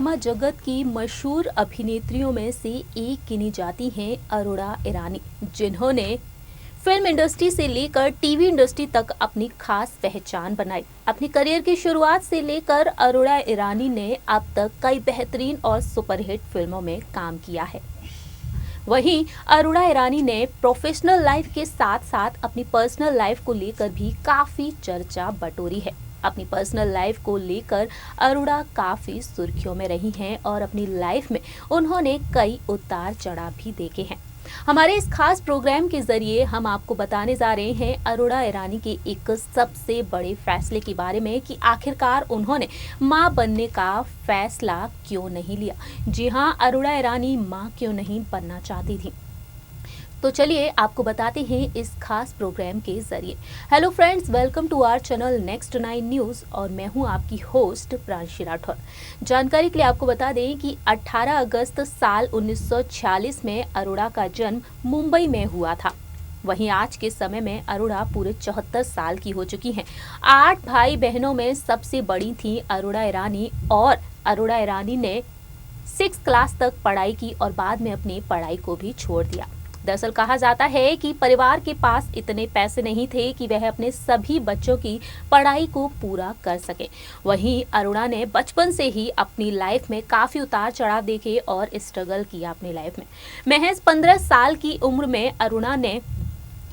Cinema जगत की मशहूर अभिनेत्रियों में से एक गिनी जाती हैं अरोड़ा ईरानी, जिन्होंने फिल्म इंडस्ट्री से लेकर टीवी इंडस्ट्री तक अपनी खास पहचान बनाई। अपनी करियर की शुरुआत से लेकर अरोड़ा ईरानी ने अब तक कई बेहतरीन और सुपरहिट फिल्मों में काम किया है। वहीं अरोड़ा ईरानी ने प्रोफेशनल लाइफ के साथ साथ अपनी पर्सनल लाइफ को लेकर भी काफी चर्चा बटोरी है। अपनी पर्सनल लाइफ को लेकर अरोड़ा काफी सुर्खियों में रही हैं और अपनी लाइफ में उन्होंने कई उतार चढ़ाव भी देखे हैं। हमारे इस खास प्रोग्राम के जरिए हम आपको बताने जा रहे हैं अरोड़ा ईरानी के एक सबसे बड़े फैसले के बारे में कि आखिरकार उन्होंने मां बनने का फैसला क्यों नहीं लिया। जी हां, अरोड़ा ईरानी मां क्यों नहीं बनना चाहती थी। तो चलिए आपको बताते हैं इस खास प्रोग्राम के जरिए। Hello friends, welcome to our channel next 9 news और मैं हूं आपकी होस्ट प्रांशी राठौर। जानकारी के लिए आपको बता दें कि 18 अगस्त साल 1946 में अरोड़ा का जन्म मुंबई में हुआ था। वहीं आज के समय में अरोड़ा पूरे 74 साल की हो चुकी हैं। 8 भाई बहनों में सबसे बड़ी थी अरोड़ा ईरानी और अरोड़ा ईरानी ने 6 क्लास तक पढ़ाई की और बाद में अपनी पढ़ाई को भी छोड़ दिया। दरअसल कहा जाता है कि परिवार के पास इतने पैसे नहीं थे कि वह अपने सभी बच्चों की पढ़ाई को पूरा कर सके। वहीं अरोड़ा ने बचपन से ही अपनी लाइफ में काफी उतार चढ़ाव देखे और स्ट्रगल किया अपनी लाइफ में। महज 15 साल की उम्र में अरोड़ा ने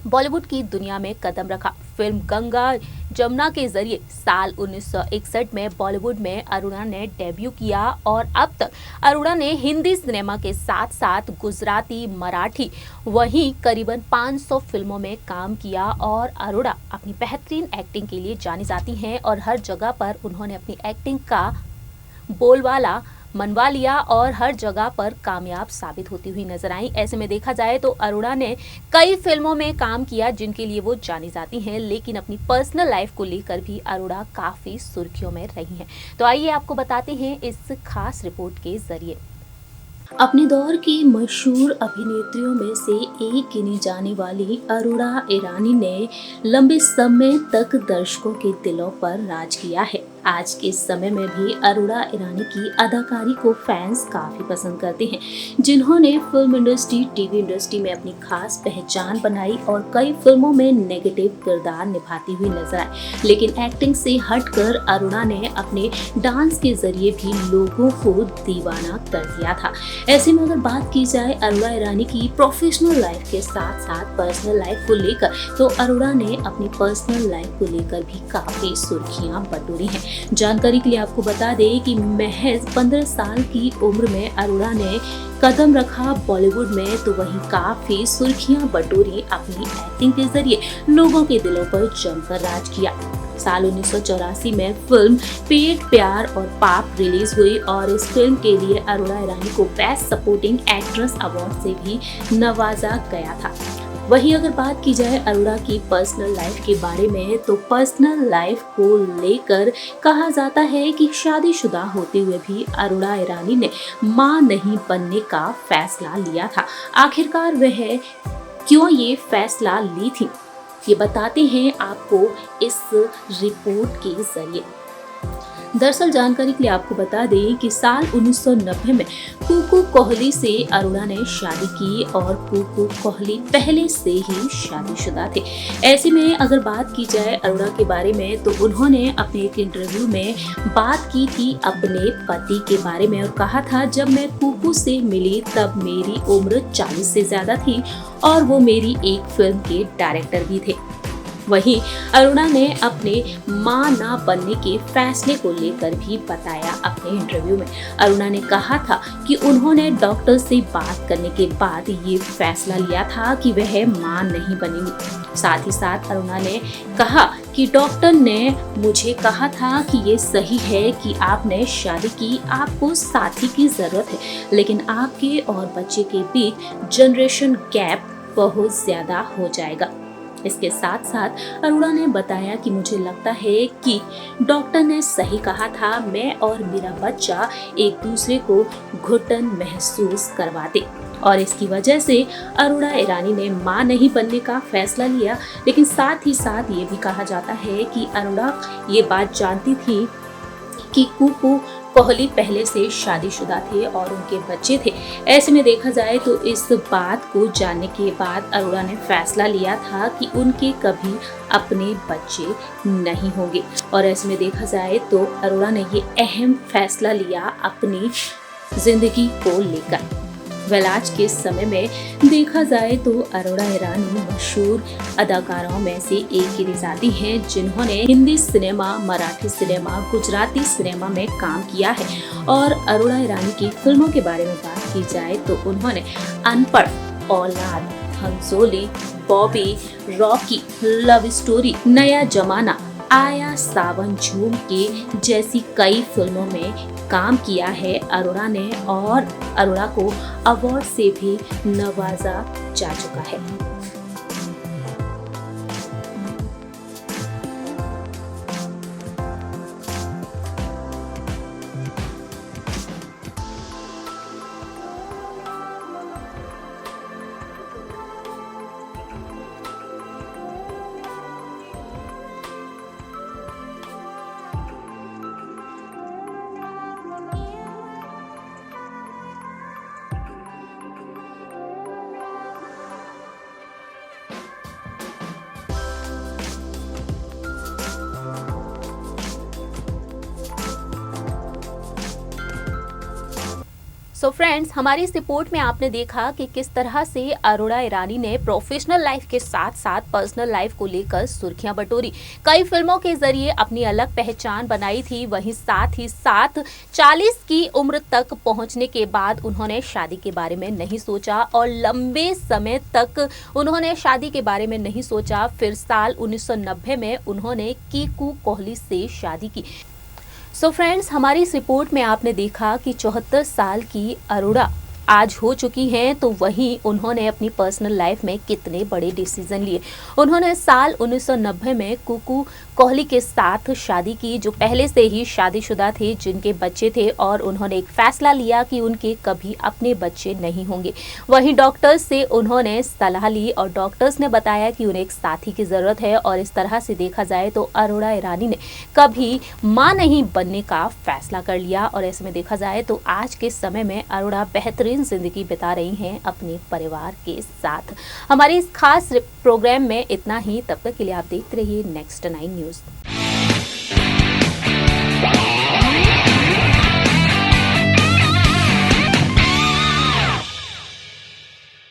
बॉलीवुड की दुनिया में कदम रखा। फिल्म गंगा जमुना के जरिए साल 1961 में बॉलीवुड में अरोड़ा ने डेब्यू किया और अब तक अरोड़ा ने हिंदी सिनेमा के साथ साथ गुजराती, मराठी वहीं करीबन 500 फिल्मों में काम किया और अरोड़ा अपनी बेहतरीन एक्टिंग के लिए जानी जाती हैं और हर जगह पर उन्होंने अपनी एक्टिंग का बोलबाला मनवा लिया और हर जगह पर कामयाब साबित होती हुई नजर आई। ऐसे में देखा जाए तो अरोड़ा ने कई फिल्मों में काम किया जिनके लिए वो जानी जाती हैं, लेकिन अपनी पर्सनल लाइफ को लेकर भी अरोड़ा काफी सुर्खियों में रही हैं। तो आइए आपको बताते हैं इस खास रिपोर्ट के जरिए। अपने दौर की मशहूर अभिनेत्रियों में से एक गिनी जाने वाली अरोड़ा ईरानी ने लंबे समय तक दर्शकों के दिलों पर राज किया है। आज के समय में भी अरोड़ा ईरानी की अदाकारी को फैंस काफी पसंद करते हैं, जिन्होंने फिल्म इंडस्ट्री, टीवी इंडस्ट्री में अपनी खास पहचान बनाई और कई फिल्मों में नेगेटिव किरदार निभाती हुई नजर आई। लेकिन एक्टिंग से हटकर अरोड़ा ने अपने डांस के जरिए भी लोगों को दीवाना कर दिया था। ऐसे में अगर बात की जाए अरोड़ा ईरानी की प्रोफेशनल लाइफ के साथ साथ पर्सनल लाइफ को लेकर, तो अरोड़ा ने अपनी पर्सनल लाइफ को लेकर भी काफी सुर्खियां बटोरी हैं। जानकारी के लिए आपको बता दें कि महज 15 साल की उम्र में अरोड़ा ने कदम रखा बॉलीवुड में, तो वहीं काफी सुर्खियां बटोरी अपनी एक्टिंग के जरिए लोगों के दिलों पर जमकर राज किया। साल 1984 में फिल्म पेट, प्यार और पाप रिलीज हुई और इस फिल्म के लिए अरोड़ा ईरानी को बेस्ट सपोर्टिंग एक्ट्रेस अवार्ड से भी नवाजा गया था। वहीं अगर बात की जाए अरोड़ा की पर्सनल लाइफ के बारे में, तो पर्सनल लाइफ को लेकर कहा जाता है कि शादीशुदा होते हुए भी अरोड़ा ईरानी ने मां नहीं बनने का फैसला लिया था। आखिरकार वह क्यों ये फैसला ली थी, ये बताते हैं आपको इस रिपोर्ट के जरिए। दरअसल जानकारी के लिए आपको बता दें कि साल 1990 में कुकू कोहली से अरोड़ा ने शादी की और कुकू कोहली पहले से ही शादीशुदा थे। ऐसे में अगर बात की जाए अरोड़ा के बारे में, तो उन्होंने अपने एक इंटरव्यू में बात की थी अपने पति के बारे में और कहा था, जब मैं कुकू से मिली तब मेरी उम्र 40 से ज्यादा थी और वो मेरी एक फिल्म के डायरेक्टर भी थे। वहीं अरोड़ा ने अपने मां ना बनने के फैसले को लेकर भी बताया अपने इंटरव्यू में। अरोड़ा ने कहा था कि उन्होंने डॉक्टर से बात करने के बाद ये फैसला लिया था कि वह मां नहीं बनेंगी। साथ ही साथ अरोड़ा ने कहा कि डॉक्टर ने मुझे कहा था कि ये सही है कि आपने शादी की, आपको साथी की जरूरत है, लेकिन आपके और बच्चे के बीच जनरेशन गैप बहुत ज्यादा हो जाएगा। इसके साथ साथ अरोड़ा ने बताया कि मुझे लगता है कि डॉक्टर ने सही कहा था, मैं और मेरा बच्चा एक दूसरे को घुटन महसूस करवाते और इसकी वजह से अरोड़ा ईरानी ने मां नहीं बनने का फैसला लिया। लेकिन साथ ही साथ ये भी कहा जाता है कि अरोड़ा ये बात जानती थी कि कुकू कोहली पहले से शादीशुदा थे और उनके बच्चे थे। ऐसे में देखा जाए तो इस बात को जानने के बाद अरोड़ा ने फैसला लिया था कि उनके कभी अपने बच्चे नहीं होंगे। और ऐसे में देखा जाए तो अरोड़ा ने ये अहम फैसला लिया अपनी जिंदगी को लेकर। आज के समय में देखा जाए तो अरोड़ा ईरानी मशहूर अदाकाराओं में से एक गिनी जाती हैं, जिन्होंने Hindi cinema, Marathi cinema, Gujarati cinema में काम किया है। और अरोड़ा ईरानी की फिल्मों के बारे में बात की जाए तो उन्होंने अनपढ़, औलाद, हंसोली, बॉबी, रॉकी, लव स्टोरी, नया जमाना, आया सावन झूम के जैसी कई फिल्मों में काम किया है अरोड़ा ने। और अरोड़ा को अवार्ड से भी नवाजा जा चुका है। सो फ्रेंड्स, हमारी इस रिपोर्ट में आपने देखा कि किस तरह से अरोड़ा ईरानी ने प्रोफेशनल लाइफ के साथ साथ पर्सनल लाइफ को लेकर सुर्खियां बटोरी। कई फिल्मों के जरिए अपनी अलग पहचान बनाई थी। वहीं साथ ही साथ 40 की उम्र तक पहुंचने के बाद उन्होंने शादी के बारे में नहीं सोचा और लंबे समय तक उन्होंने शादी के बारे में नहीं सोचा। फिर साल 1990 में उन्होंने कीकू कोहली से शादी की। सो फ्रेंड्स, हमारी इस रिपोर्ट में आपने देखा कि 74 साल की अरोड़ा आज हो चुकी हैं, तो वहीं उन्होंने अपनी पर्सनल लाइफ में कितने बड़े डिसीजन लिए। उन्होंने साल 1990 में कीकू कोहली के साथ शादी की, जो पहले से ही शादीशुदा थे, जिनके बच्चे थे। और उन्होंने एक फैसला लिया कि उनके कभी अपने बच्चे नहीं होंगे। वहीं डॉक्टर्स से उन्होंने सलाह ली और डॉक्टर्स ने बताया कि उन्हें एक साथी की जरूरत है। और इस तरह से देखा जाए तो अरोड़ा ईरानी ने कभी मां नहीं बनने का फैसला कर लिया। और ऐसे में देखा जाए तो आज के समय में अरोड़ा बेहतरीन जिंदगी बिता रही हैं अपने परिवार के साथ। हमारी इस खास प्रोग्राम में इतना ही। तब तक के लिए आप देखते रहिए नेक्स्ट 9 न्यूज़।